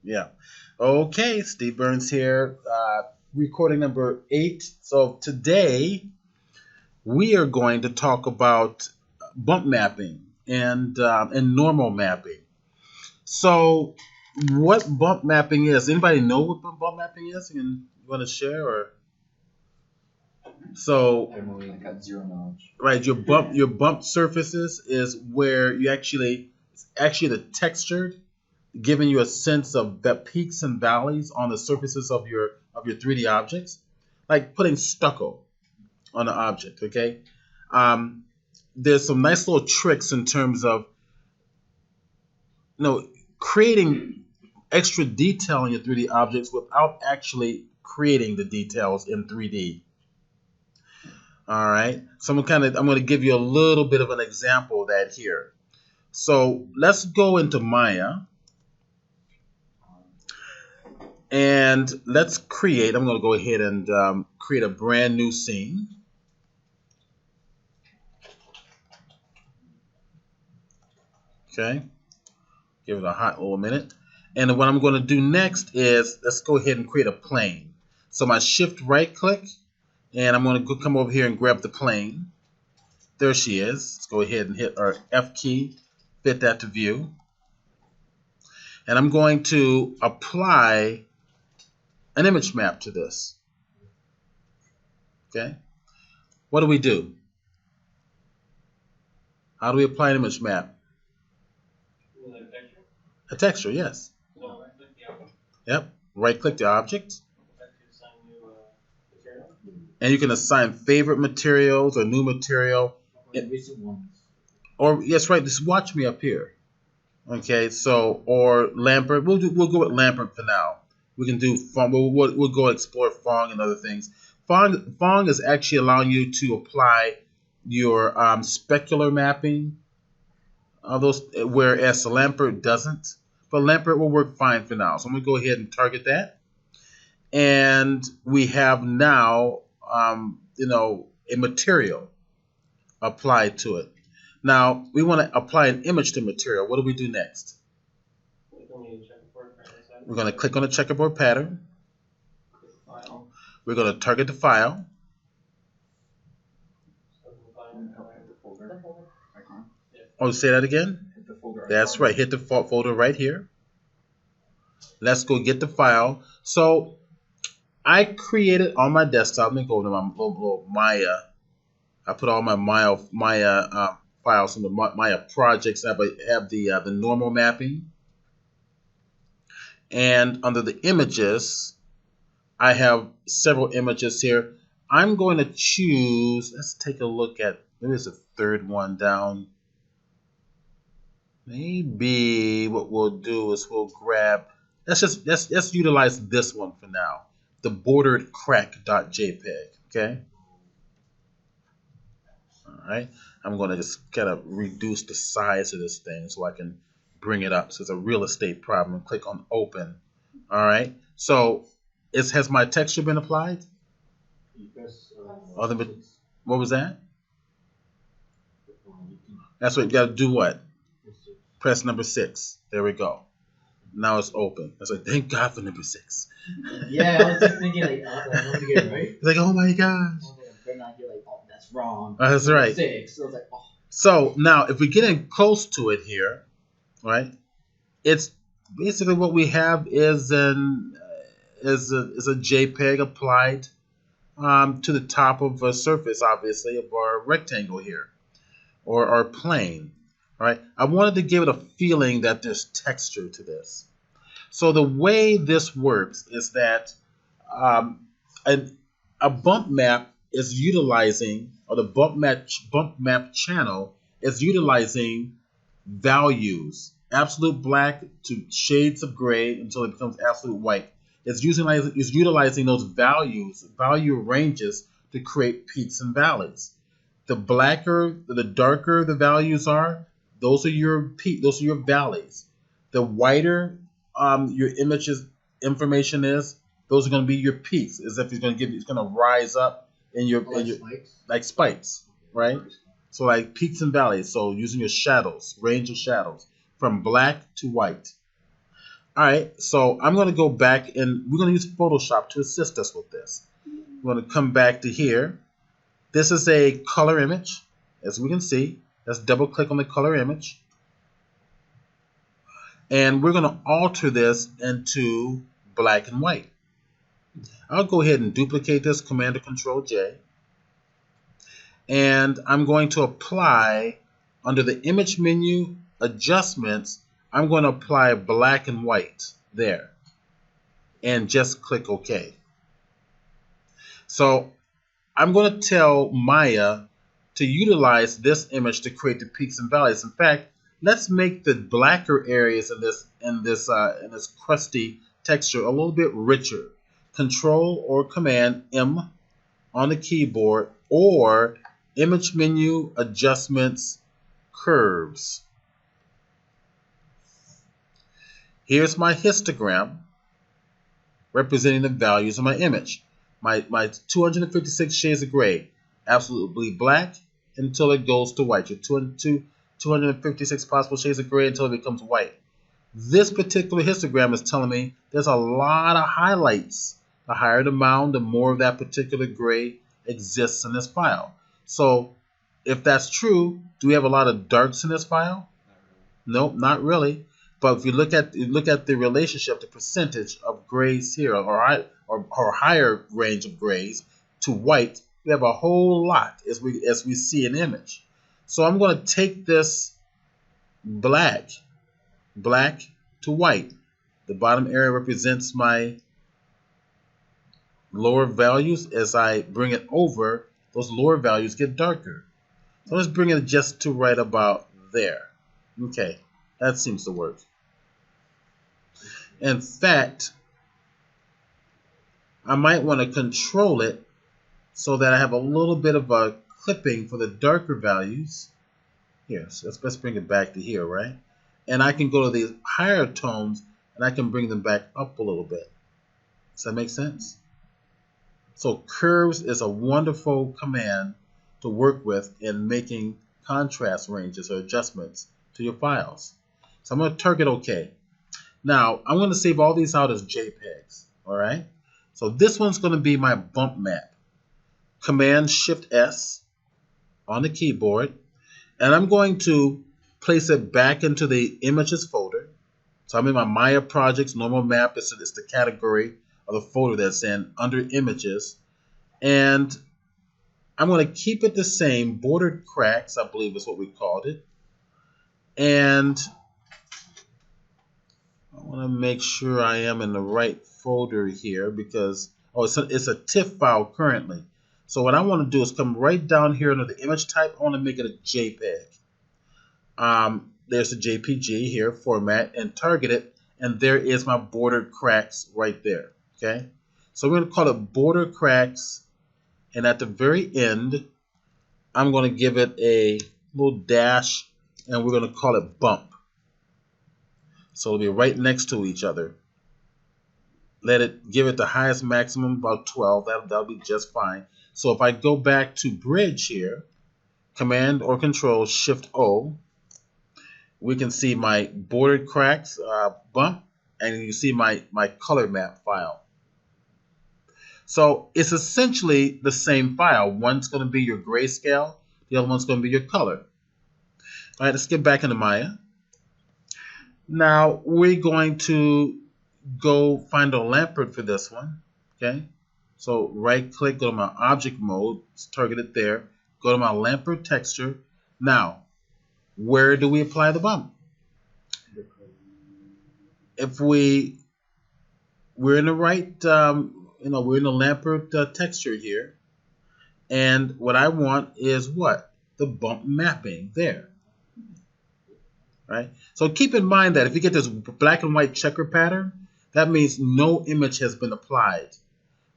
Yeah. Okay, Steve Burns here, recording number 8. So today we are going to talk about bump mapping and normal mapping. So, what bump mapping is? Anybody know what bump mapping is? You want to share or? So, I got zero knowledge. right, your bump surfaces is where you actually the texture giving you a sense of the peaks and valleys on the surfaces of your 3D objects, like putting stucco on an object. Okay, um, there's some nice little tricks in terms of creating extra detail in your 3D objects without actually creating the details in 3D. All right, so I'm going to give you a little bit of an example of that here. So let's go into Maya. And let's create, I'm going to go ahead and create a brand new scene. Okay. Give it a hot little minute. And what I'm going to do next is, let's go ahead and create a plane. So my shift right click, and I'm going to come over here and grab the plane. There she is. Let's go ahead and hit our F key, fit that to view. And I'm going to apply an image map to this. Okay. What do we do? How do we apply an image map? A texture, yes. Yep. Right click the object. And you can assign favorite materials or new material. Or yes, right. Just watch me up here. Okay, so or Lampert. We'll go with Lampert for now. We can do Fong. We'll go explore Fong and other things. Fong is actually allowing you to apply your specular mapping of those, whereas Lampert doesn't. But Lampert will work fine for now. So I'm gonna go ahead and target that, and we have now a material applied to it. Now we want to apply an image to material. What do we do next? We're going to click on the checkerboard pattern. We're going to target the file. Oh, say that again? That's right. Hit the folder right here. Let's go get the file. So I created on my desktop. Let me go to my little Maya. I put all my Maya files in the Maya projects. I have the normal mapping. And under the images, I have several images here. I'm going to choose, let's take a look at, maybe it's the third one down. Maybe what we'll do is we'll grab, let's utilize this one for now. The bordered crack.jpg, okay? All right. I'm going to just kind of reduce the size of this thing so I can bring it up. So it's a real estate problem. Click on open. All right. So has my texture been applied? What was that? That's what you got to do. What? Press number 6. There we go. Now it's open. That's like, thank God for number 6. Yeah, I was just thinking like, I'm gonna get it right. It's like, oh my gosh. Then I get like, oh, that's wrong. That's right. 6. So it's like, oh. So now, if we get in close to it here, right? It's basically what we have is a JPEG applied to the top of a surface, obviously, of our rectangle here, or our plane. All right. I wanted to give it a feeling that there's texture to this. So the way this works is that a bump map is utilizing, or the bump map channel is utilizing values, absolute black to shades of gray until it becomes absolute white. It's utilizing those value ranges to create peaks and valleys. The darker the values are, those are your peak, those are your valleys. The whiter your image's information is, those are going to be your peaks. As if it's going to rise up in your like spikes, right? So like peaks and valleys. So using your shadows, range of shadows from black to white. All right, so I'm going to go back and we're going to use Photoshop to assist us with this. We're going to come back to here. This is a color image, as we can see. Let's double click on the color image. And we're going to alter this into black and white. I'll go ahead and duplicate this, Command or Control J. And I'm going to apply, under the image menu, adjustments, I'm going to apply black and white there. And just click OK. So I'm going to tell Maya to utilize this image to create the peaks and valleys. In fact, let's make the blacker areas in this crusty texture a little bit richer. Control or Command M on the keyboard, or image menu, adjustments, curves. Here's my histogram representing the values of my image. My 256 shades of gray, absolutely black until it goes to white. Your 256 possible shades of gray until it becomes white. This particular histogram is telling me there's a lot of highlights. The higher the amount, the more of that particular gray exists in this file. So if that's true, do we have a lot of darks in this file? Nope, not really. But if you look at the relationship, the percentage of grays here, or higher range of grays to white, we have a whole lot as we see an image. So I'm going to take this black to white. The bottom area represents my lower values. As I bring it over, those lower values get darker. So let's bring it just to right about there. Okay, that seems to work. In fact, I might want to control it so that I have a little bit of a clipping for the darker values. Here, so let's bring it back to here, right? And I can go to these higher tones and I can bring them back up a little bit. Does that make sense? So curves is a wonderful command to work with in making contrast ranges or adjustments to your files. So I'm going to target OK. Now I'm going to save all these out as JPEGs. All right. So this one's going to be my bump map. Command Shift S on the keyboard, and I'm going to place it back into the images folder. So I'm in my Maya projects. Normal map is the category of the folder that's in under images, and I'm going to keep it the same. Bordered cracks, I believe is what we called it, and I want to make sure I am in the right folder here because it's a TIFF file currently. So what I want to do is come right down here under the image type. I want to make it a JPEG. There's a JPG here, format, and target it, and there is my bordered cracks right there. Okay, so we're going to call it border cracks, and at the very end, I'm going to give it a little dash, and we're going to call it bump. So it'll be right next to each other. Give it the highest maximum, about 12. That'll be just fine. So if I go back to bridge here, Command or Control Shift O, we can see my bordered cracks bump, and you see my color map file. So it's essentially the same file. One's going to be your grayscale, the other one's going to be your color. All right, let's get back into Maya. Now we're going to go find a lampert for this one. Okay, so right click, go to my object mode, target it there, go to my lampert texture. Now, where do we apply the bump? If we're in the right, we're in the lampert texture here, and what I want is what? The bump mapping there. Right? So keep in mind that if you get this black and white checker pattern, that means no image has been applied.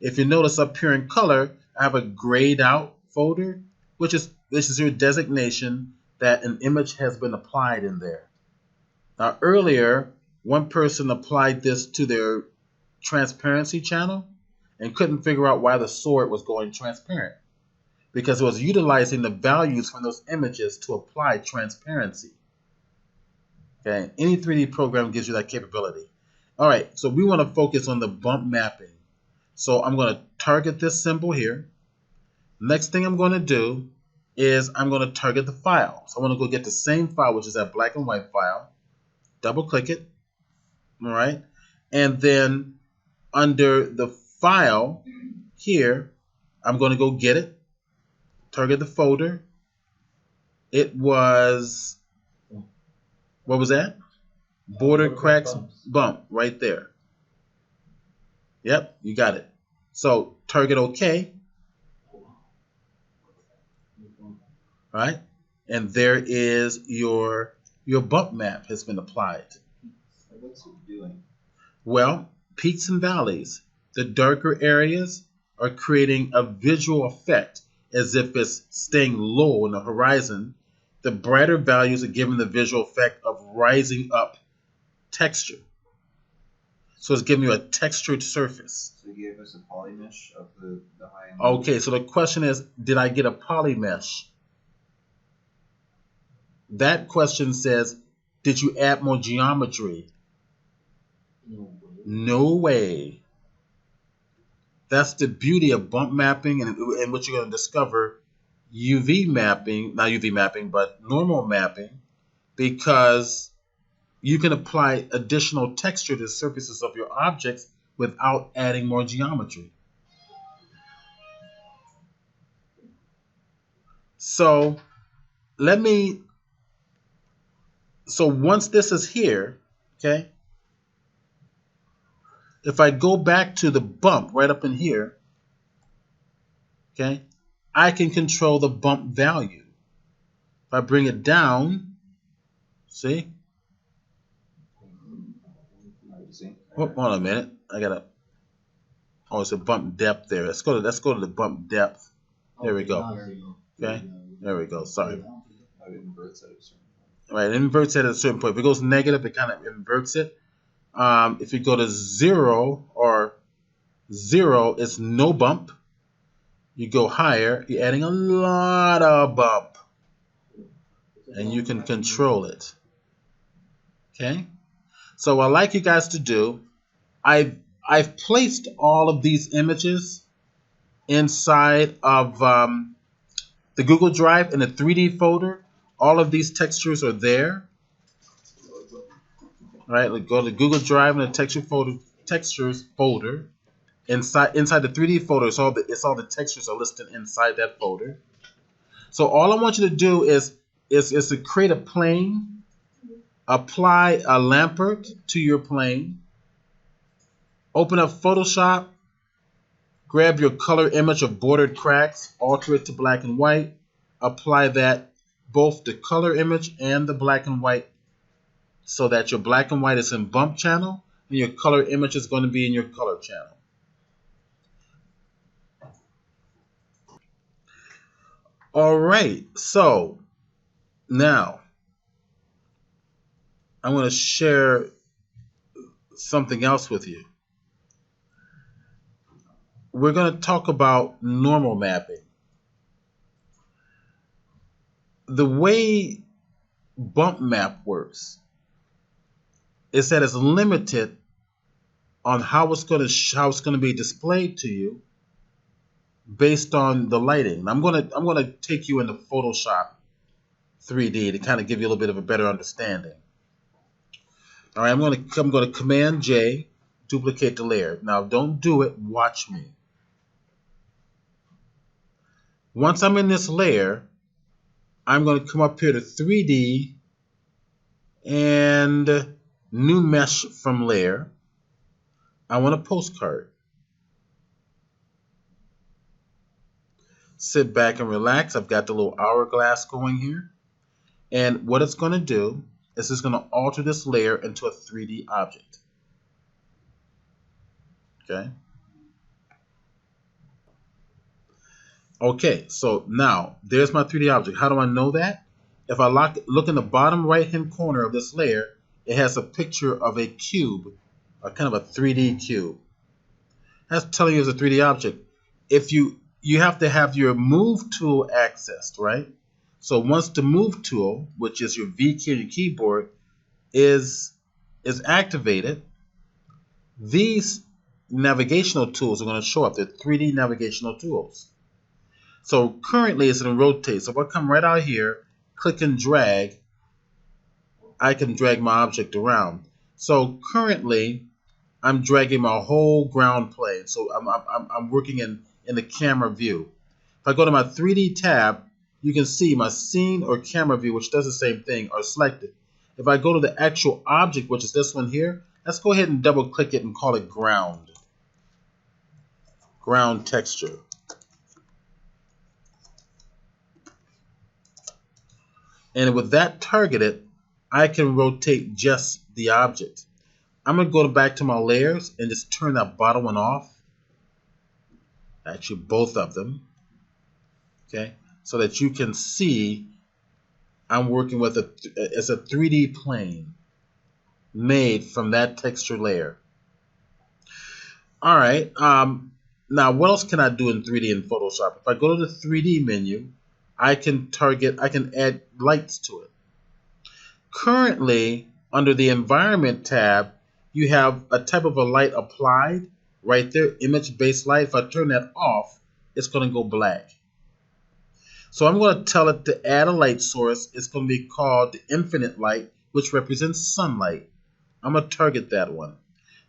If you notice up here in color, I have a grayed out folder, which is your designation that an image has been applied in there. Now earlier, one person applied this to their transparency channel and couldn't figure out why the sword was going transparent, because it was utilizing the values from those images to apply transparency. Okay, any 3D program gives you that capability. All right, so we want to focus on the bump mapping. So I'm going to target this symbol here. Next thing I'm going to do is I'm going to target the file. So I want to go get the same file, which is that black and white file. Double click it. All right. And then under the file here, I'm going to go get it. Target the folder. It was, what was that? Border cracks bump right there. Yep, you got it. So target OK. Right? And there is your bump map has been applied. What's it doing? Well, peaks and valleys. The darker areas are creating a visual effect as if it's staying low on the horizon. The brighter values are giving the visual effect of rising up texture. So it's giving you a textured surface. So you gave us a poly mesh of the high end. Okay, so the question is, did I get a poly mesh? That question says, did you add more geometry? No way. That's the beauty of bump mapping and what you're going to discover UV mapping, not UV mapping, but normal mapping, because you can apply additional texture to the surfaces of your objects without adding more geometry. So once this is here, okay, if I go back to the bump right up in here, okay, I can control the bump value. If I bring it down, see? Oh, hold on a minute. Oh, it's a bump depth there. Let's go to the bump depth. There we go. Okay, there we go. Sorry. It inverts at a certain point. Right, it inverts at a certain point. If it goes negative, it kind of inverts it. If you go to 0 or 0, it's no bump. You go higher, you're adding a lot of bump. And you can control it. Okay? So what I'd like you guys to do, I've placed all of these images inside of the Google Drive in a 3D folder. All of these textures are there. All right, let's go to Google Drive in the textures folder. Inside the 3D folder, it's all the textures are listed inside that folder. So all I want you to do is to create a plane, apply a Lambert to your plane, open up Photoshop, grab your color image of bordered cracks, alter it to black and white, apply that both the color image and the black and white so that your black and white is in bump channel and your color image is going to be in your color channel. All right, so now I'm going to share something else with you. We're going to talk about normal mapping. The way bump map works is that it's limited on how it's going to be displayed to you based on the lighting. I'm going to take you into Photoshop 3D to kind of give you a little bit of a better understanding. All right, I'm going to Command J, duplicate the layer. Now don't do it, watch me. Once I'm in this layer, I'm going to come up here to 3D and new mesh from layer. I want a postcard. Sit back and relax. I've got the little hourglass going here. And what it's going to do is it's going to alter this layer into a 3D object. Okay. Okay, so now there's my 3D object. How do I know that? If I look in the bottom right hand corner of this layer, it has a picture of a cube, or kind of a 3D cube. That's telling you it's a 3D object. If you have to have your move tool accessed, right? So once the move tool, which is your V key on your keyboard, is activated, these navigational tools are going to show up. They're 3D navigational tools. So currently it's in rotate. So if I come right out here, click and drag, I can drag my object around. So currently I'm dragging my whole ground plane. So I'm working in the camera view. If I go to my 3D tab, you can see my scene or camera view, which does the same thing, are selected. If I go to the actual object, which is this one here, let's go ahead and double click it and call it ground. Ground texture. And with that targeted, I can rotate just the object. I'm going to go back to my layers and just turn that bottom one off. Actually, both of them. Okay, so that you can see I'm working with it's a 3D plane made from that texture layer. All right. Now, what else can I do in 3D in Photoshop? If I go to the 3D menu, I can add lights to it. Currently, under the Environment tab, you have a type of a light applied right there, image-based light. If I turn that off, it's going to go black. So I'm going to tell it to add a light source. It's going to be called the infinite light, which represents sunlight. I'm going to target that one.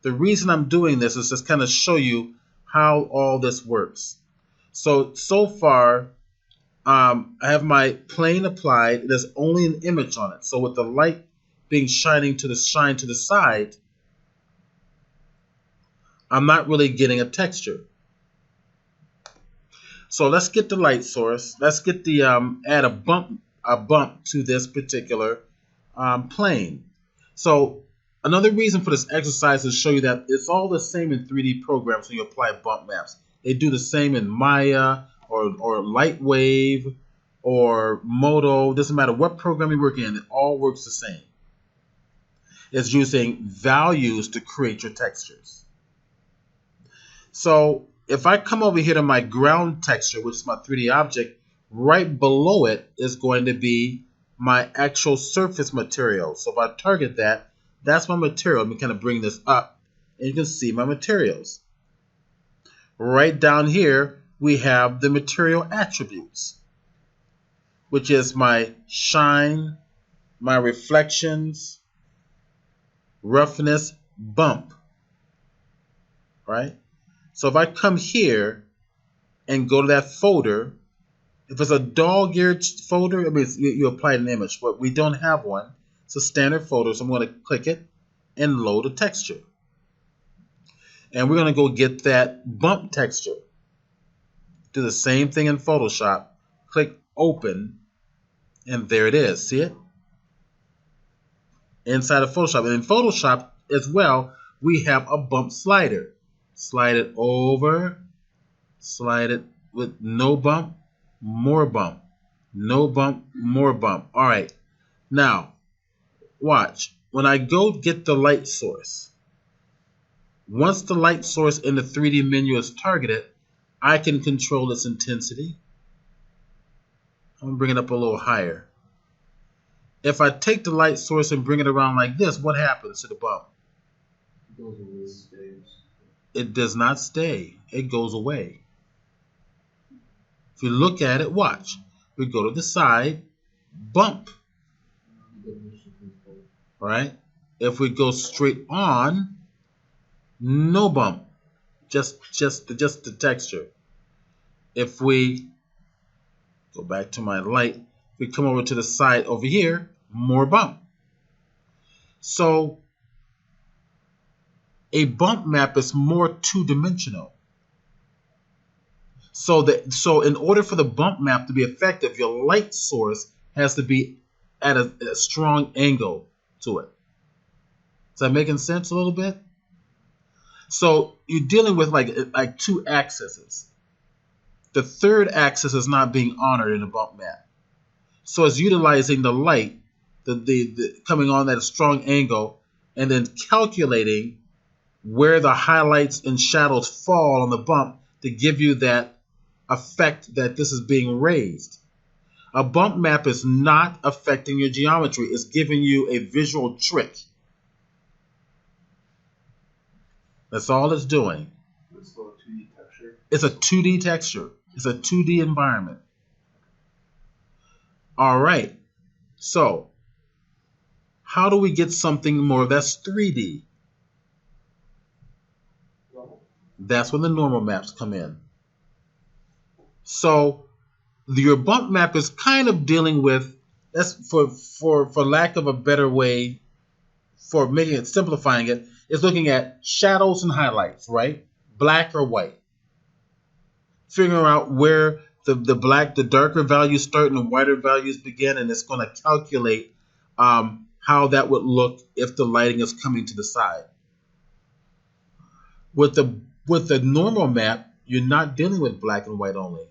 The reason I'm doing this is just kind of show you how all this works. So far, I have my plane applied. There's only an image on it. So with the light being shine to the side, I'm not really getting a texture. So let's get the light source. Let's get the add a bump to this particular plane. So another reason for this exercise is to show you that it's all the same in 3D programs when you apply bump maps. They do the same in Maya or Lightwave or Modo. Doesn't matter what program you work in, it all works the same. It's using values to create your textures. So if I come over here to my ground texture, which is my 3D object, right below it is going to be my actual surface material. So if I target that, that's my material. Let me kind of bring this up, and you can see my materials. Right down here, we have the material attributes, which is my shine, my reflections, roughness, bump, right? So if I come here and go to that folder, if it's a dog-eared folder, I mean, you apply an image, but we don't have one. It's a standard folder, so I'm going to click it and load a texture. And we're going to go get that bump texture. Do the same thing in Photoshop. Click Open, and there it is. See it? Inside of Photoshop. And in Photoshop as well, we have a bump slider. Slide it over, slide it with no bump, more bump, no bump, more bump. All right, now watch. When I go get the light source, once the light source in the 3D menu is targeted, I can control its intensity. I'm gonna bring it up a little higher. If I take the light source and bring it around like this, what happens to the bump? It goes away. It does not stay. It goes away. If you look at it, watch. We go to the side, bump. All right. If we go straight on, no bump. Just the texture. If we go back to my light, we come over to the side over here, more bump. So a bump map is more two-dimensional. So in order for the bump map to be effective, your light source has to be at a strong angle to it. Is that making sense a little bit? So you're dealing with like two axes. The third axis is not being honored in a bump map. So it's utilizing the light, the coming on at a strong angle, and then calculating where the highlights and shadows fall on the bump to give you that effect that this is being raised. A bump map is not affecting your geometry. It's giving you a visual trick. That's all it's doing. It's still a 2D texture. It's a 2D texture. It's a 2D environment. All right. So, how do we get something more that's 3D? That's when the normal maps come in. So, your bump map is kind of dealing with, that's for lack of a better way, for making it, simplifying it, is looking at shadows and highlights, right? Black or white. Figuring out where the darker values start and the whiter values begin, and it's going to calculate how that would look if the lighting is coming to the side. With the normal map, you're not dealing with black and white only.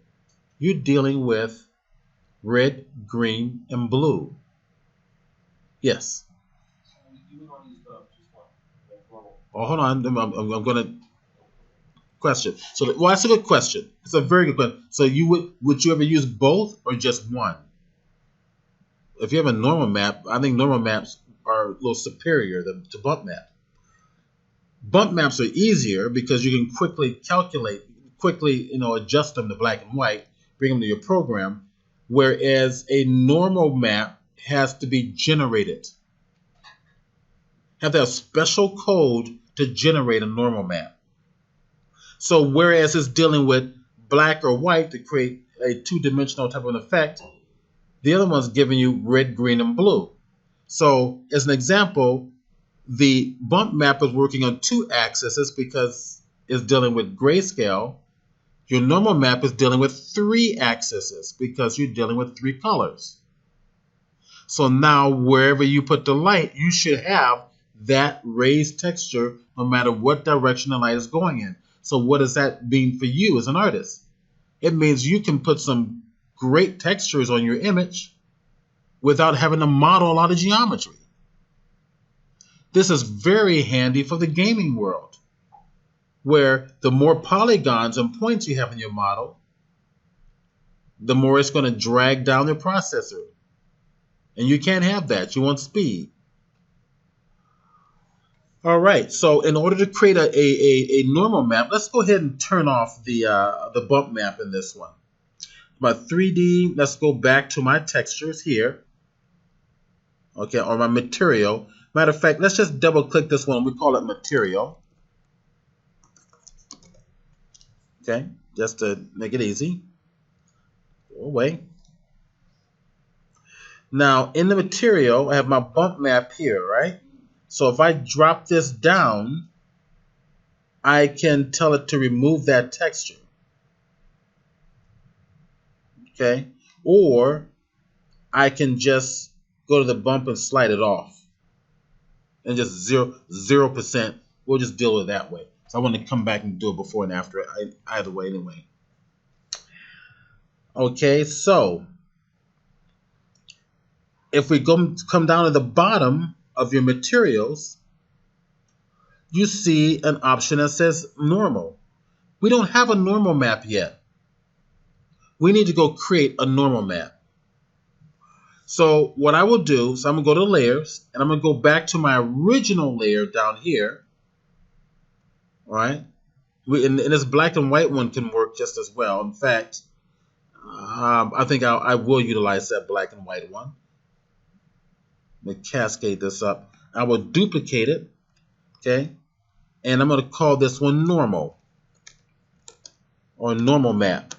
You're dealing with red, green, and blue. Yes. Oh, hold on. I'm going to question. So, well, that's a good question. It's a very good question. So, would you ever use both or just one? If you have a normal map, I think normal maps are a little superior to bump map. Bump maps are easier because you can quickly calculate, adjust them to black and white, bring them to your program, whereas a normal map has to be generated. Have to have special code to generate a normal map. So whereas it's dealing with black or white to create a two-dimensional type of an effect, the other one's giving you red, green, and blue. So as an example, the bump map is working on 2 axes because it's dealing with grayscale. Your normal map is dealing with 3 axes because you're dealing with 3 colors. So now wherever you put the light, you should have that raised texture no matter what direction the light is going in. So what does that mean for you as an artist? It means you can put some great textures on your image without having to model a lot of geometry. This is very handy for the gaming world, where the more polygons and points you have in your model, the more it's going to drag down the processor. And you can't have that. You want speed. All right, so in order to create a normal map, let's go ahead and turn off the bump map in this one. My 3D, let's go back to my textures here. Okay, or my material. Matter of fact, let's just double click this one. We call it material. Okay, just to make it easy. Go away. Now, in the material, I have my bump map here, right? So if I drop this down, I can tell it to remove that texture. Okay, or I can just go to the bump and slide it off. And just 0%. We'll just deal with it that way. So I want to come back and do it before and after, either way anyway. Okay, so if we come down to the bottom of your materials, you see an option that says normal. We don't have a normal map yet. We need to go create a normal map. So what I will do is I'm going to go to layers and I'm going to go back to my original layer down here. All right. And this black and white one can work just as well. In fact, I think I will utilize that black and white one. Let me cascade this up. I will duplicate it. Okay. And I'm going to call this one normal or normal map.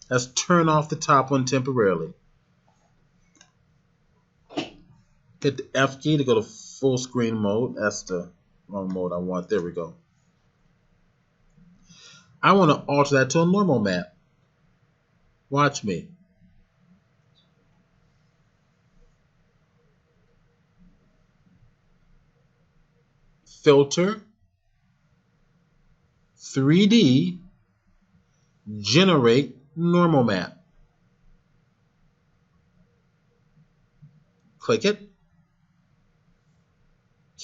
Let's turn off the top one temporarily. Hit the F key to go to full screen mode. That's the wrong mode I want. There we go. I want to alter that to a normal map. Watch me. Filter, 3D, generate normal map. Click it.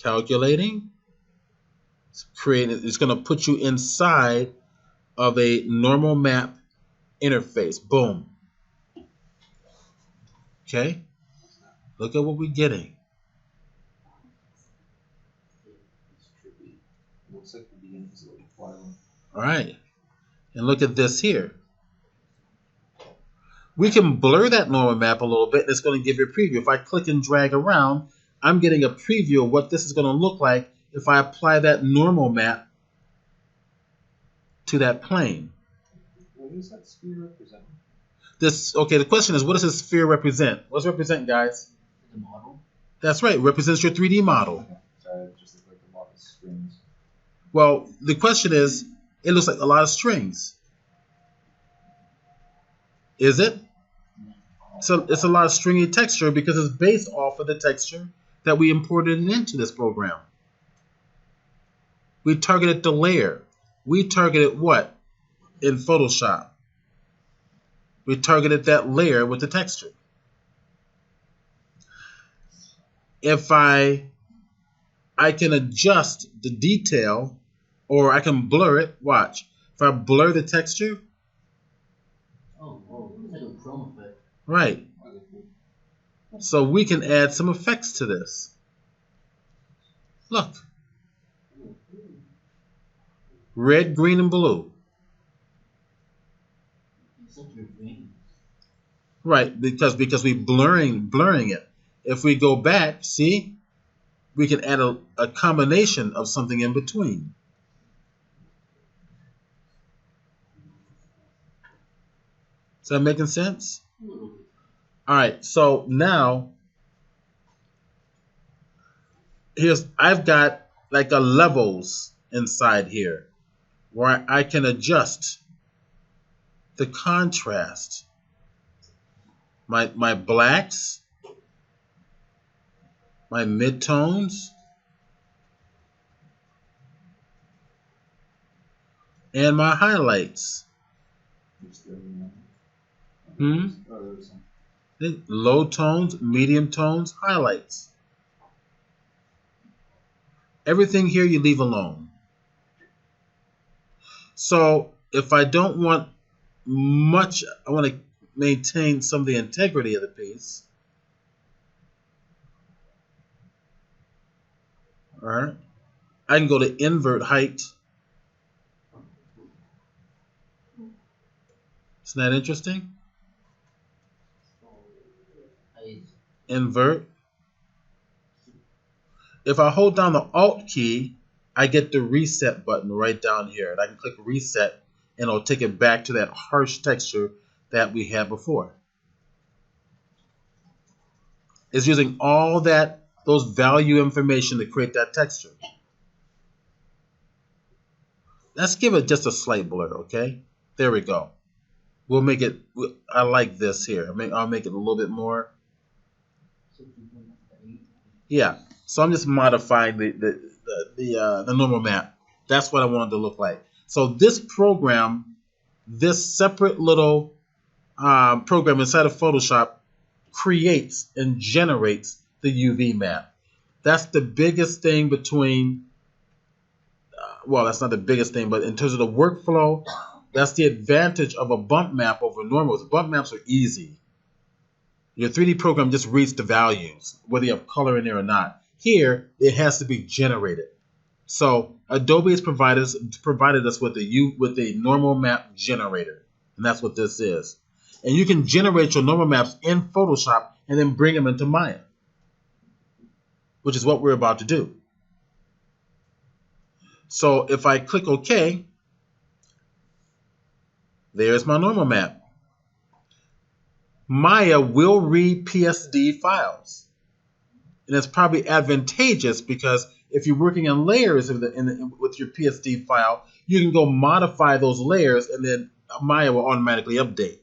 Calculating. It's going to put you inside of a normal map interface. Boom. Okay. Look at what we're getting. looks like the beginning is a little violent. All right. And look at this here. We can blur that normal map a little bit, and it's going to give you a preview. If I click and drag around, I'm getting a preview of what this is going to look like if I apply that normal map to that plane. What does that sphere represent? Okay, the question is, what does this sphere represent? What does it represent, guys? The model? That's right. It represents your 3D model. Okay. Sorry, it just looks like a lot of strings. Well, the question is, it looks like a lot of strings. Is it? So it's a lot of stringy texture because it's based off of the texture that we imported into this program. We targeted the layer. We targeted what in Photoshop? We targeted that layer with the texture. If I can adjust the detail, or I can blur it. Watch. If I blur the texture. Oh, it's like a chrome effect. Right. So we can add some effects to this. Look. Red, green, and blue. Right, because we blurring it. If we go back, see, we can add a combination of something in between. Is that making sense? All right, so now I've got like a levels inside here where I can adjust the contrast. My blacks, my midtones, and my highlights. Low tones, medium tones, highlights. Everything here you leave alone. So if I don't want much, I want to maintain some of the integrity of the piece. All right. I can go to Invert Height. Isn't that interesting? Invert. If I hold down the Alt key, I get the reset button right down here. And I can click reset and it'll take it back to that harsh texture that we had before. It's using all those value information to create that texture. Let's give it just a slight blur, okay? There we go. We'll make it, I like this here. I'll make it a little bit more. Yeah, so I'm just modifying the normal map. That's what I wanted to look like. So this program, this separate little program inside of Photoshop creates and generates the UV map. That's the biggest thing between, well, that's not the biggest thing, but in terms of the workflow, that's the advantage of a bump map over normals. Bump maps are easy. Your 3D program just reads the values, whether you have color in there or not. Here, it has to be generated. So Adobe has provided us with a normal map generator, and that's what this is. And you can generate your normal maps in Photoshop and then bring them into Maya, which is what we're about to do. So if I click OK, there's my normal map. Maya will read PSD files. And it's probably advantageous because if you're working in layers with your PSD file, you can go modify those layers and then Maya will automatically update.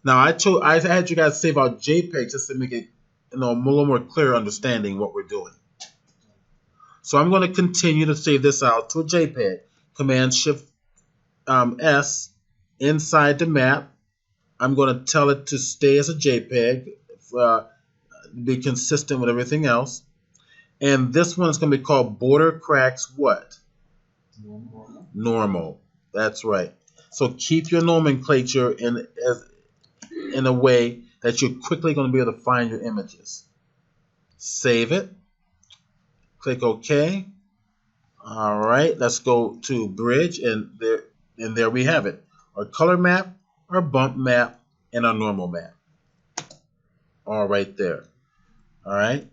Now I had you guys save out JPEG just to make it a little more clear understanding what we're doing. So I'm going to continue to save this out to a JPEG. Command Shift S inside the map. I'm going to tell it to stay as a JPEG, be consistent with everything else. And this one is going to be called Border Cracks what? Normal. That's right. So keep your nomenclature in a way that you're quickly going to be able to find your images. Save it. Click OK. All right, let's go to bridge, and there we have it. Our color map, our bump map, and our normal map. All right there. All right,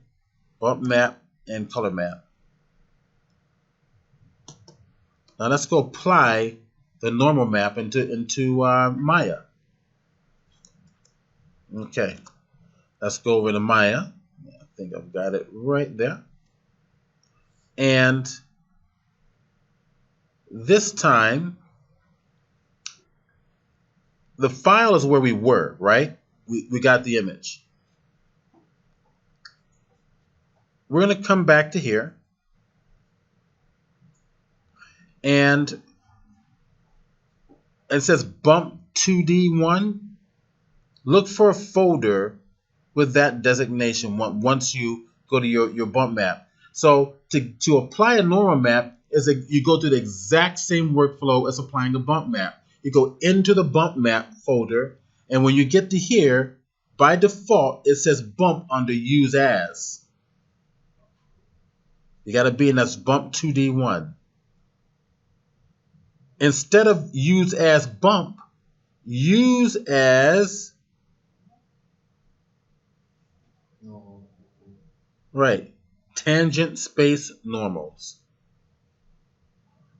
bump map and color map. Now let's go apply the normal map into Maya. Okay, let's go over to Maya. I think I've got it right there. And this time, the file is where we were, right? We got the image. We're going to come back to here. And it says bump 2D1. Look for a folder with that designation once you go to your bump map. So to apply a normal map, you go through the exact same workflow as applying a bump map. You go into the bump map folder, and when you get to here, by default, it says bump under use as. You got to be in that's bump 2D1. Instead of use as bump, use as right, tangent space normals.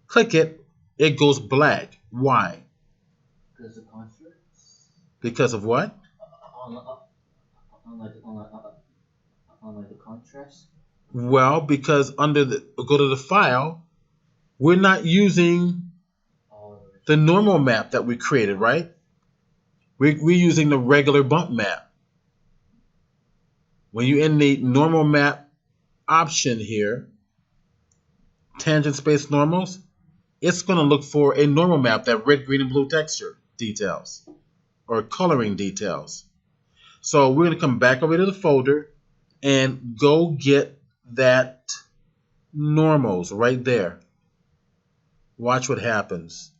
Click it, it goes black. Why? Because of contrast. Because of what? Unlike the contrast. Well, because go to the file, we're not using the normal map that we created, right? We're using the regular bump map. When you're in the normal map option here, tangent space normals, it's going to look for a normal map, that red, green, and blue texture details or coloring details. So we're going to come back over to the folder and go get that normals right there. Watch what happens.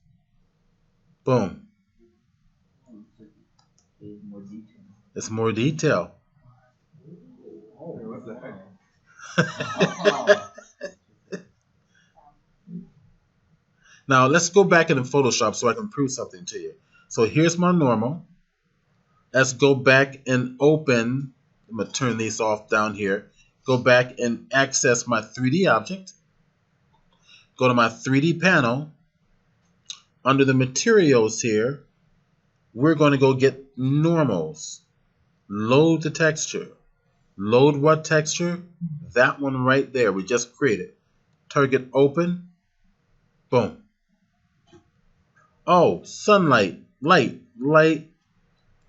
Boom. It's more detail. Oh, what the heck? Now let's go back into Photoshop so I can prove something to you. So here's my normal. Let's go back and open. I'm going to turn these off down here. Go back and access my 3D object. Go to my 3D panel. Under the materials here, we're going to go get normals. Load the texture. Load what texture? That one right there. We just created. Target open. Boom. Oh, sunlight. Light.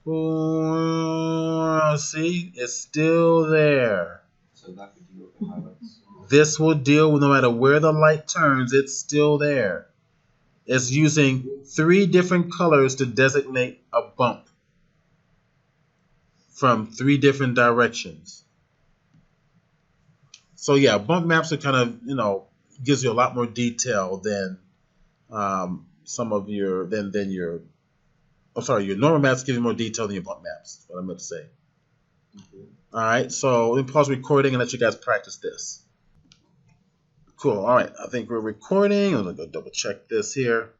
Oh, see? It's still there. So that could deal with the highlights. This will deal with no matter where the light turns, it's still there. It's using 3 different colors to designate a bump from 3 different directions. So yeah, bump maps are kind of, gives you a lot more detail than your normal maps give you more detail than your bump maps. That's what I meant to say. Okay. All right, so let me pause recording and let you guys practice this. Cool. All right, I think we're recording. I'm gonna go double check this here.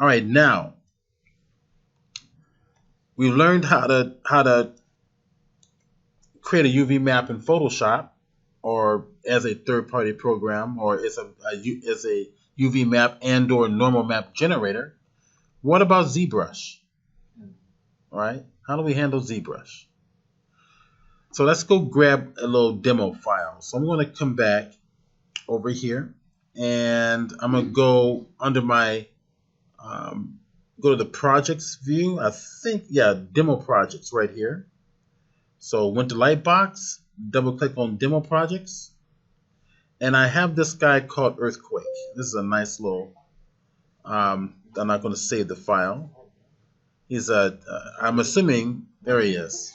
All right, now we learned how to create a UV map in Photoshop, or as a third-party program, or as a UV map and/or normal map generator. What about Zbrush? All right, how do we handle Zbrush? So let's go grab a little demo file. So I'm going to come back over here, and I'm going to go under my go to the projects view. I think, yeah, demo projects right here. So went to Lightbox, double click on demo projects, and I have this guy called Earthquake. This is a nice little, I'm not going to save the file. He's I'm assuming, there he is.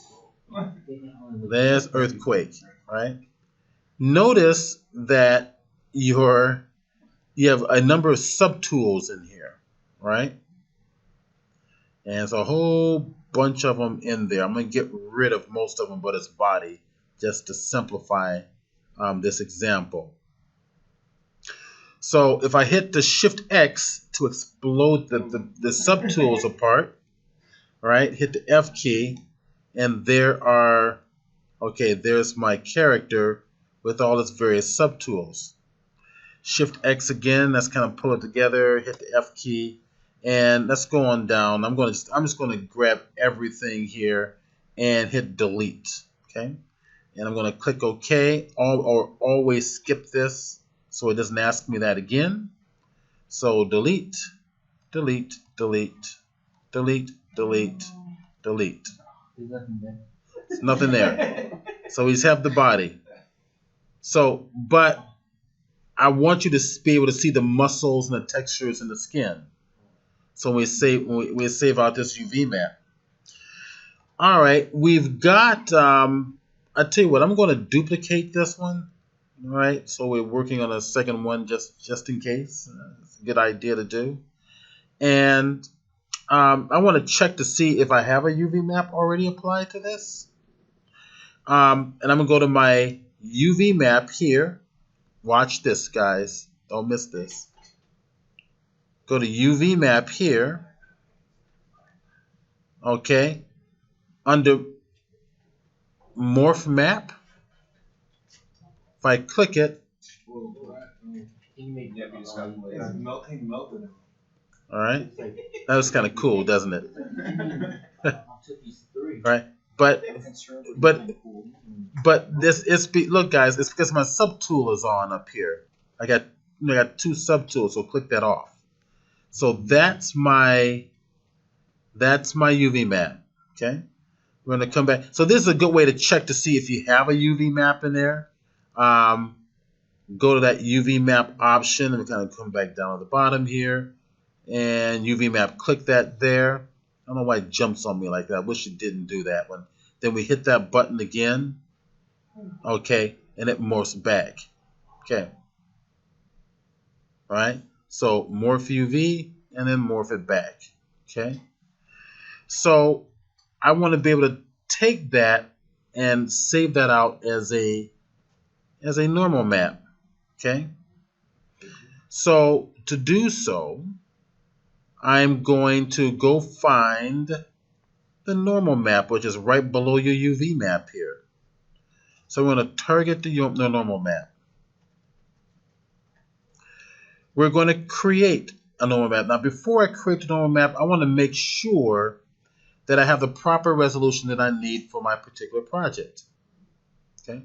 There's Earthquake, right? Notice that you have a number of subtools in here, right? And there's a whole bunch of them in there. I'm going to get rid of most of them but his body, just to simplify this example. So if I hit the Shift X to explode the subtools apart, right? Hit the F key, and there's my character with all its various subtools. Shift X again, that's kind of pull it together, hit the F key, and let's go on down. I'm just gonna grab everything here and hit delete. Okay? And I'm gonna click OK, or always skip this so it doesn't ask me that again. So delete, delete, delete, delete, delete, delete. There's nothing there. There's nothing there. So we just have the body. So, but I want you to be able to see the muscles and the textures in the skin. So we save out this UV map. All right, we've got. I tell you what, I'm going to duplicate this one. All right, so we're working on a second one just in case. It's a good idea to do. And I want to check to see if I have a UV map already applied to this. And I'm going to go to my UV map here. Watch this, guys. Don't miss this. Go to UV map here. Okay. Under morph map. If I click it. Melted. All right. That was kind of cool, doesn't it? Right. But this is look, guys. It's because my subtool is on up here. I got two subtools, so click that off. So that's my UV map. Okay. We're gonna come back. So this is a good way to check to see if you have a UV map in there. Go to that UV map option and kind of come back down at the bottom here, and UV map. Click that there. I don't know why it jumps on me like that. I wish it didn't do that one. Then we hit that button again. Okay, and it morphs back. Okay. All right. So morph UV and then morph it back. Okay. So I want to be able to take that and save that out as a normal map. Okay. So to do so, I'm going to go find the normal map, which is right below your UV map here. So I'm going to target the normal map. We're going to create a normal map. Now, before I create the normal map, I want to make sure that I have the proper resolution that I need for my particular project. Okay.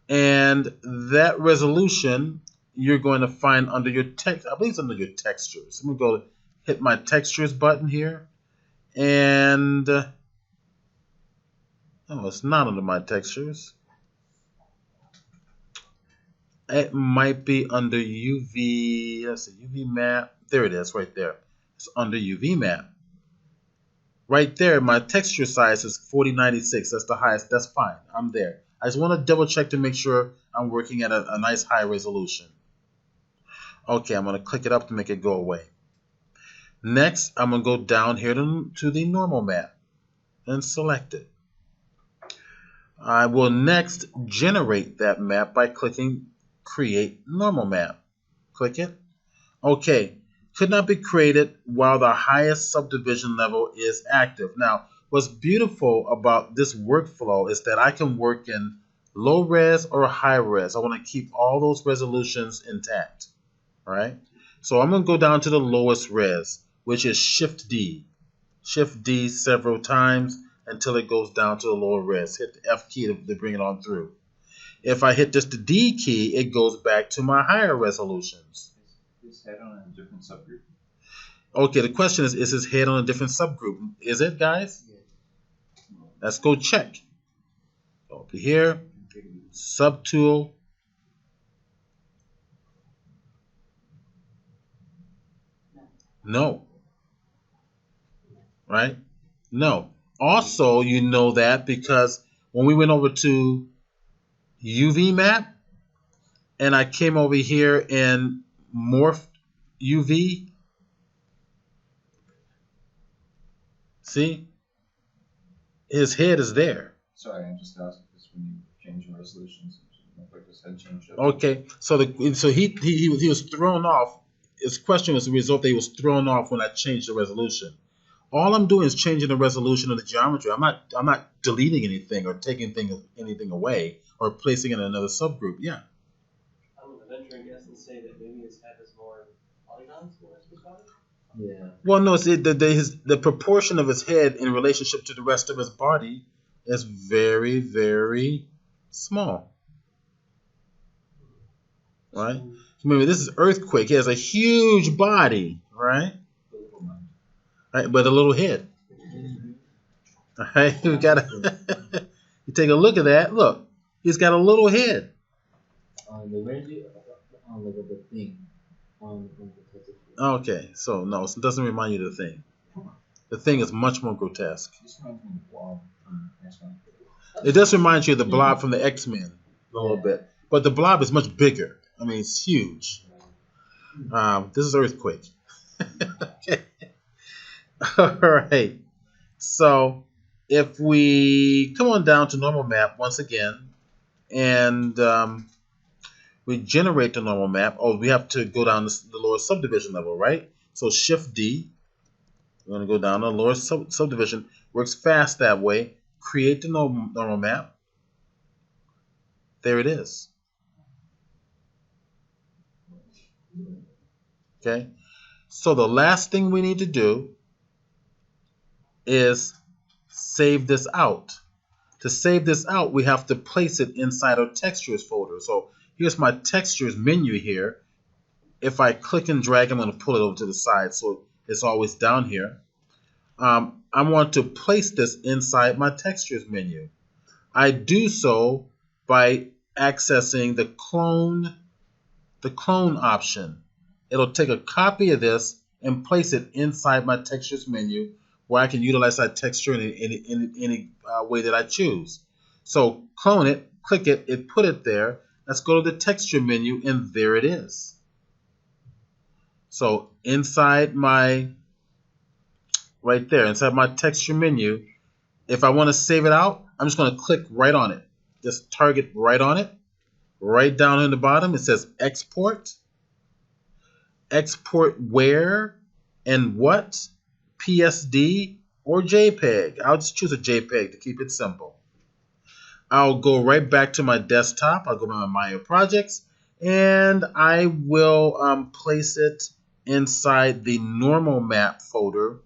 And that resolution you're going to find under your text. I believe it's under your textures. Let me go hit my textures button here. And oh, it's not under my textures. It might be under UV. Let's see, UV map. There it is, right there. It's under UV map. Right there, my texture size is 4096. That's the highest. That's fine. I'm there. I just want to double check to make sure I'm working at a nice high resolution. Okay, I'm going to click it up to make it go away. Next, I'm going to go down here to the normal map and select it. I will next generate that map by clicking Create Normal Map. Click it. Okay, could not be created while the highest subdivision level is active. Now, what's beautiful about this workflow is that I can work in low res or high res. I want to keep all those resolutions intact. All right, so I'm going to go down to the lowest res, which is Shift D. Shift D several times until it goes down to the lower res. Hit the F key to bring it on through. If I hit just the D key, it goes back to my higher resolutions. Is his head on a different subgroup? Okay, the question is his head on a different subgroup? Is it, guys? Let's go check. Over here, subtool. No. Right? No. Also, you know that because when we went over to UV map and I came over here and morphed UV, see? His head is there. Sorry, I'm just asking because when you change your resolutions, Like his head changed up. Okay, so he was thrown off. His question was the result that he was thrown off when I changed the resolution. All I'm doing is changing the resolution of the geometry. I'm not deleting anything or taking anything away or placing it in another subgroup. Yeah. I'm going to venture and guess and say that maybe his head has more polygons than the rest of his body. Yeah. Well, no, it's the proportion of his head in relationship to the rest of his body is very, very small. Right? Remember, this is Earthquake. He has a huge body, right? Right, but a little head. All right, you gotta you take a look at that. Look, he's got a little head. Where is it? Look at the thing. Okay, so no, it doesn't remind you of the thing. The thing is much more grotesque. This reminds me of the Blob from X-Men. It does remind you of the Blob from the X-Men a little bit, but the Blob is much bigger. I mean, it's huge. This is Earthquake. Okay. All right. So if we come on down to normal map once again, and we generate the normal map. Oh, we have to go down the lower subdivision level, right? So Shift D. We're going to go down the lower subdivision. Works fast that way. Create the normal map. There it is. Okay. So the last thing we need to do is save this out. To save this out, we have to place it inside our textures folder. So here's my textures menu here. If I click and drag, I'm going to pull it over to the side so it's always down here. I want to place this inside my textures menu. I do so by accessing the clone option. It'll take a copy of this and place it inside my textures menu where I can utilize that texture in any way that I choose. So clone it, click it, put it there. Let's go to the texture menu, and there it is. So inside my, right there, inside my texture menu, if I want to save it out, I'm just going to click right on it. Just target right on it. Right down in the bottom, it says export. Export where and what? PSD or JPEG. I'll just choose a JPEG to keep it simple. I'll go right back to my desktop. I'll go to my Maya projects, and I will place it inside the normal map folder.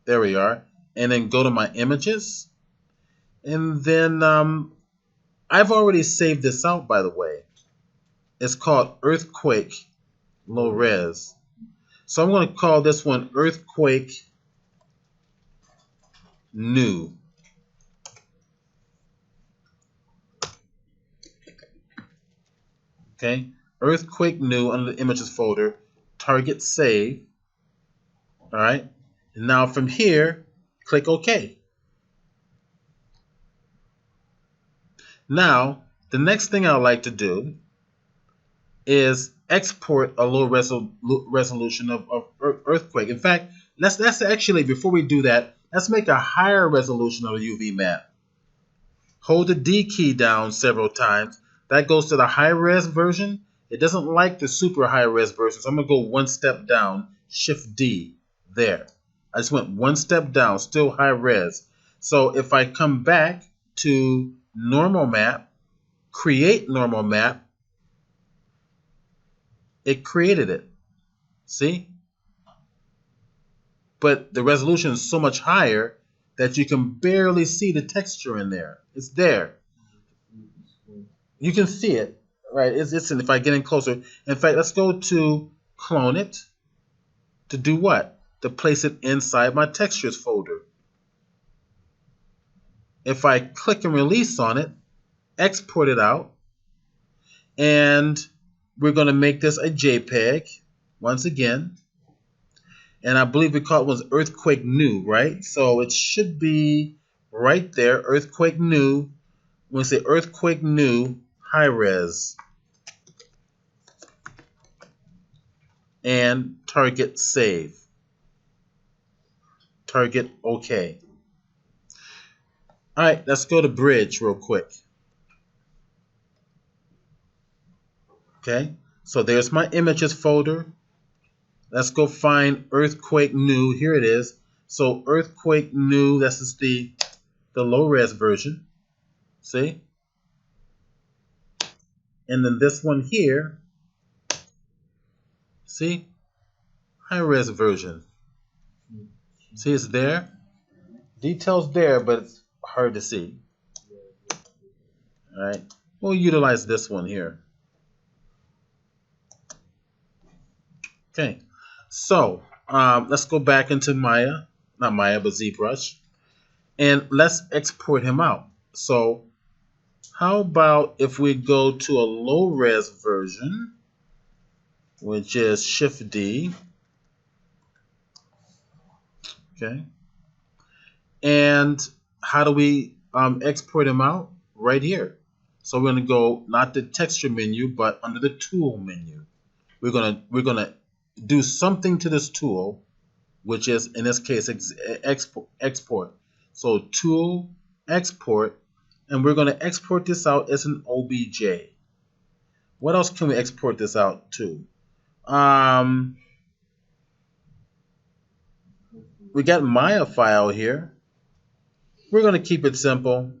There we are. And then go to my images. And then I've already saved this out, by the way. It's called Earthquake Low Res. So I'm going to call this one Earthquake New. Okay, Earthquake New under the images folder. Target save. All right. And now from here, click OK. Now, the next thing I would like to do is export a low resolution of Earthquake. In fact, let's actually, before we do that, let's make a higher resolution of the UV map. Hold the D key down several times. That goes to the high-res version. It doesn't like the super high-res version, so I'm going to go one step down, Shift D, there. I just went one step down, still high-res. So if I come back to normal map, create normal map, it created it. See? But the resolution is so much higher that you can barely see the texture in there. It's there. You can see it, right? It's if I get in closer. In fact, let's go to clone it. To do what? To place it inside my textures folder. If I click and release on it, export it out, and we're going to make this a JPEG once again. And I believe we call it was Earthquake New, right? So it should be right there, Earthquake New. When we say Earthquake New, high res. And target save. Target OK. All right, let's go to Bridge real quick. Okay, so there's my images folder. Let's go find earthquake new. Here it is. So earthquake new, this is the low res version. See? And then this one here, see? High res version. See, it's there. Details there, but it's hard to see. All right. We'll utilize this one here. Okay. So let's go back into Maya, not Maya, but ZBrush, and let's export him out. So how about if we go to a low res version, which is Shift D. Okay. And how do we export him out? Right here. So we're going to go not the texture menu, but under the tool menu. We're gonna do something to this tool, which is in this case export. So tool export, and we're going to export this out as an OBJ. What else can we export this out to? We got Maya file here. We're going to keep it simple.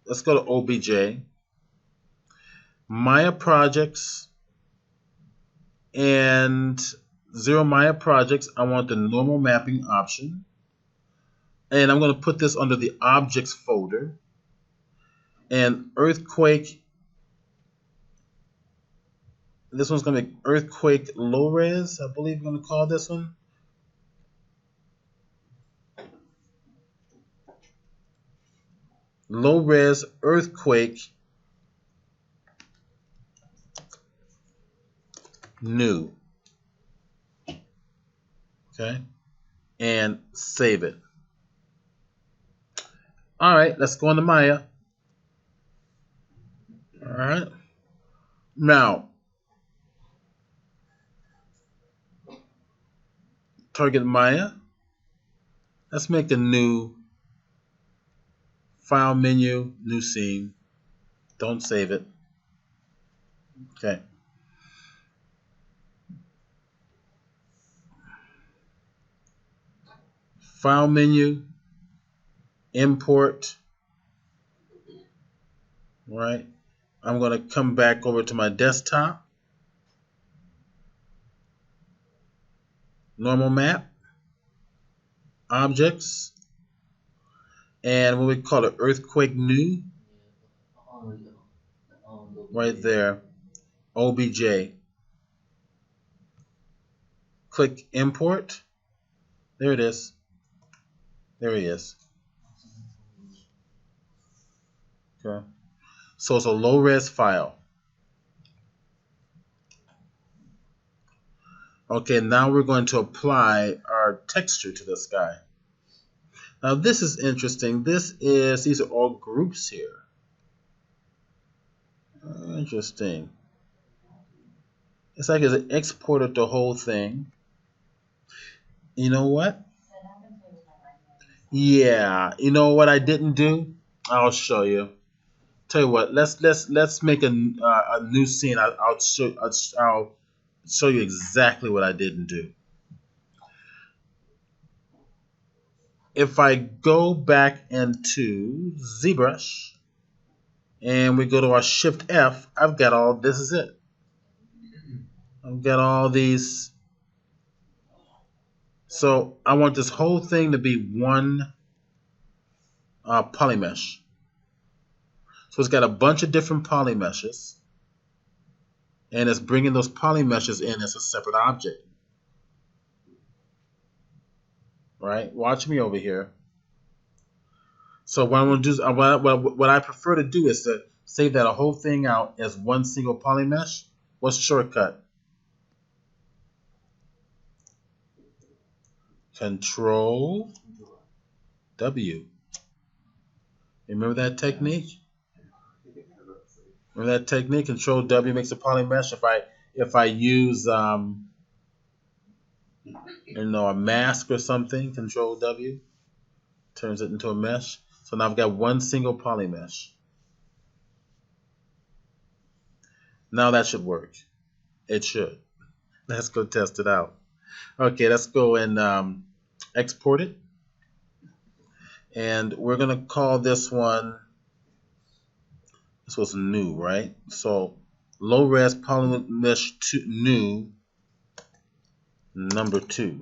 Let's go to OBJ, Maya projects, and 0 Maya projects. I want the normal mapping option. And I'm going to put this under the objects folder. And earthquake, this one's going to be earthquake low res, I believe I'm going to call this one. Low res earthquake new. Okay. And save it. All right, let's go into Maya. All right. Now, target Maya. Let's make a new file menu, new scene. Don't save it. Okay. File menu, import. Right. I'm going to come back over to my desktop. Normal map, objects, and what we call it, earthquake new. Right there, OBJ. Click import. There it is. There he is. Okay. So it's a low res file. Okay, now we're going to apply our texture to this guy. Now this is interesting. These are all groups here. Interesting. It's like it's exported the whole thing. You know what? Yeah. You know what I didn't do? I'll show you. Tell you what. Let's make a new scene. I'll show you exactly what I didn't do. If I go back into ZBrush and we go to our Shift F, I've got all, this is it. I've got all these. So I want this whole thing to be one polymesh. So it's got a bunch of different polymeshes, and it's bringing those polymeshes in as a separate object. Right? Watch me over here. So what I'm going to do, what I prefer to do is to save that whole thing out as one single polymesh. What's the shortcut? Control W. Remember that technique? Remember that technique? Control W makes a polymesh. If I use a mask or something, Control W turns it into a mesh. So now I've got one single polymesh. Now that should work. It should. Let's go test it out. Okay, let's go and export it. And we're going to call this one, this was new, right? So low res polymer mesh new number 2.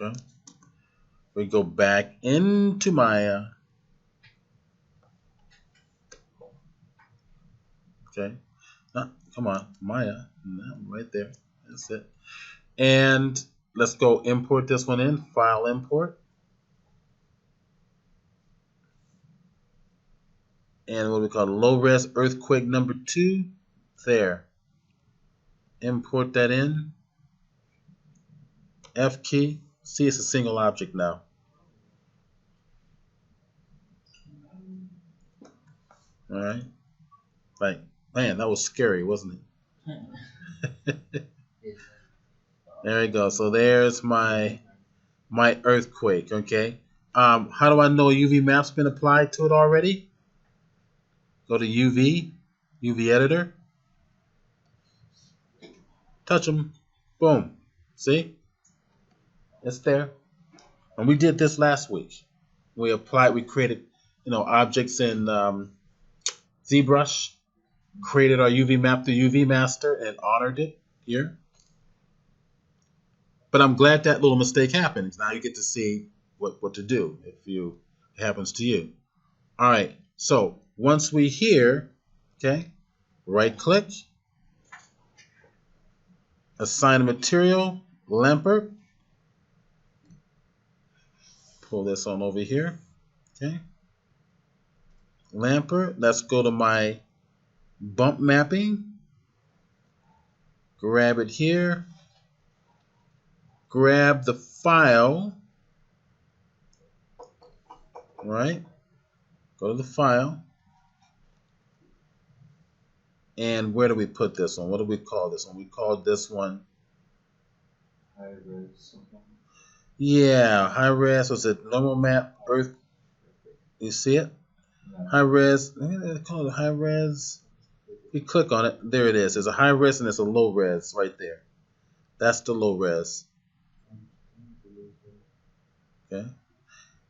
Okay. We go back into Maya. Okay. Come on, Maya. Right there. That's it. And let's go import this one in. File import. And what we call low res earthquake number 2. There. Import that in. F key. See, it's a single object now. All right. Like, man, that was scary, wasn't it? There we go. So there's my earthquake. Okay. How do I know UV map's been applied to it already? Go to UV editor. Touch them. Boom. See? It's there. And we did this last week. We created, objects in Zbrush, created our UV map through UV Master, and honored it here. But I'm glad that little mistake happened. Now you get to see what to do if it happens to you. All right. So once we here, okay, right click, assign a material, Lampert. Pull this on over here. Okay. Lampert. Let's go to my bump mapping. Grab it here. Grab the file. Right. Go to the file. And where do we put this one? What do we call this one? We called this one high res something. Yeah, high res. Was it normal map earth? You see it? No. High res. They call it high res. You click on it. There it is. There's a high res and there's a low res right there. That's the low res. Okay.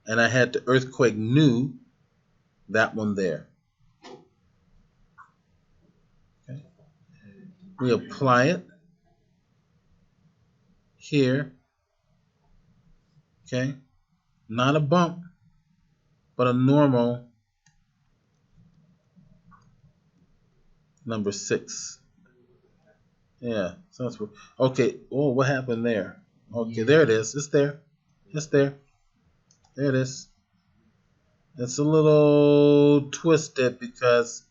And I had the earthquake new. That one there. Okay. We apply it here. Okay. Not a bump, but a normal number 6. Yeah. Okay. Oh, what happened there? Okay, there it is. It's there. It's there. There it is. It's a little twisted because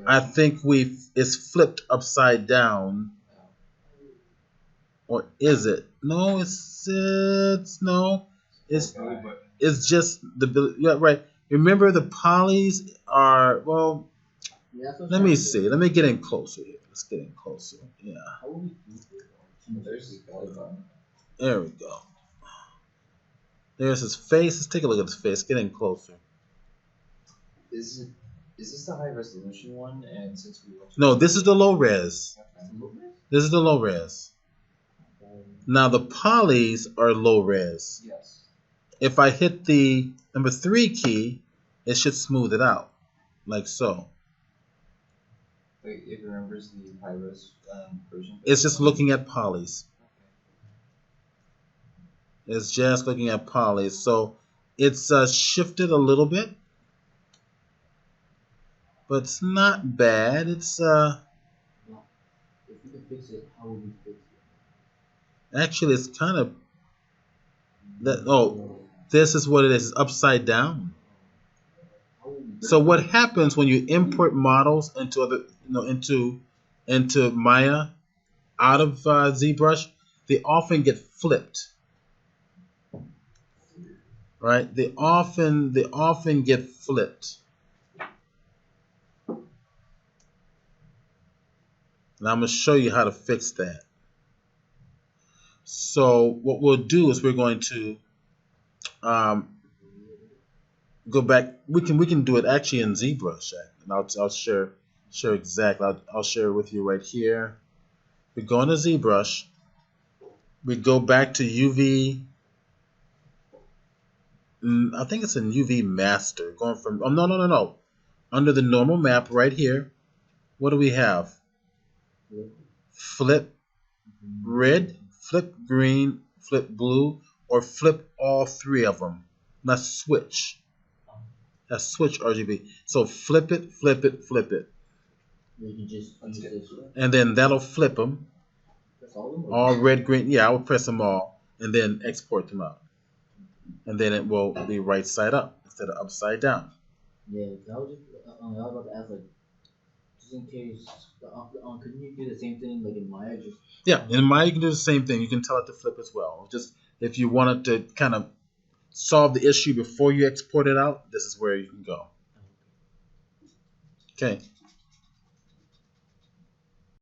I think it's flipped upside down. Or is it? No, it's just yeah, right. Remember the polys are let me see. Let me get in closer here. Let's get in closer. Yeah. There we go. There's his face. Let's take a look at his face. Get in closer. Is this the high resolution one? And since we No, this is the low res. okay. This is the low res. Now the polys are low res. Yes. If I hit the number 3 key, it should smooth it out, like so. Wait, it remembers the high res version. It's just looking at polys. It's just looking at polys. So it's shifted a little bit, but it's not bad. It's If we can fix it, how would we fix it? actually it's kind of this is what it is. It's upside down. So what happens when you import models into other, into Maya out of ZBrush? They often get flipped, right? They often get flipped. And I'm going to show you how to fix that. So what we'll do is we're going to go back. We can do it actually in ZBrush, and I'll share Sure, exactly. I'll share it with you right here. We go into ZBrush. We go back to UV. I think it's in UV Master. Going from, oh, no, no, no, no. Under the normal map right here, what do we have? Flip red, flip green, flip blue, or flip all three of them. That's switch. That's switch RGB. So flip it, flip it, flip it. You can just use this. And then that'll flip them. Press all of them. All red, green. Yeah, I will press them all and then export them out. And then it will be right side up instead of upside down. Yeah, I was about to ask, like, just in case, couldn't you do the same thing like in Maya? Just Yeah, in Maya you can do the same thing. You can tell it to flip as well. Just if you wanted to kind of solve the issue before you export it out, this is where you can go. Okay.